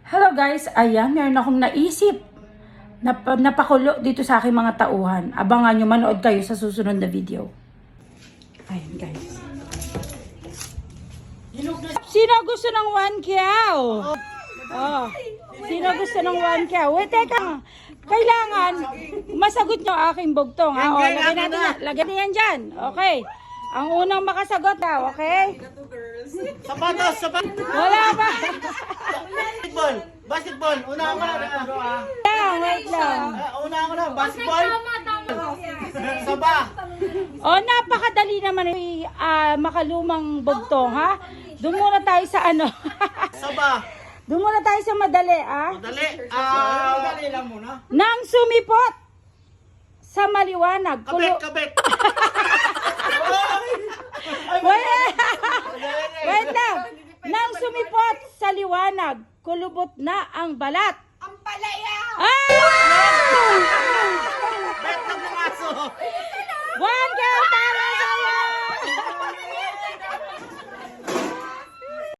Hello guys, ayan, meron akong naisip na napakulo dito sa aking mga tauhan. Abangan nyo, manood kayo sa susunod na video. Ayan guys. Sino gusto ng 1 kyaw? Oh, sino gusto ng 1 kyaw? Wait, teka. Kailangan masagot nyo aking bugtong. Ha? O, lagyan natin yan. Lagyan natin yan dyan. Okay. Ang unang makasagot daw, okay? Sapatos! Wala ba? Basketball! Una ako na! Wait lang. Una ako na! Basketball! Saba! O, napakadali naman makalumang bugtong, ha? Doon muna tayo sa ano. Saba! Doon muna tayo sa madali, ha? Madali! Madali lang muna. Nang sumipot sa maliwanag. Kabit! Wait lang. Nang sumipot sa liwanag, kulubot na ang balat. Ang palaya! Ah! Bet na pumaso! 1 kyaw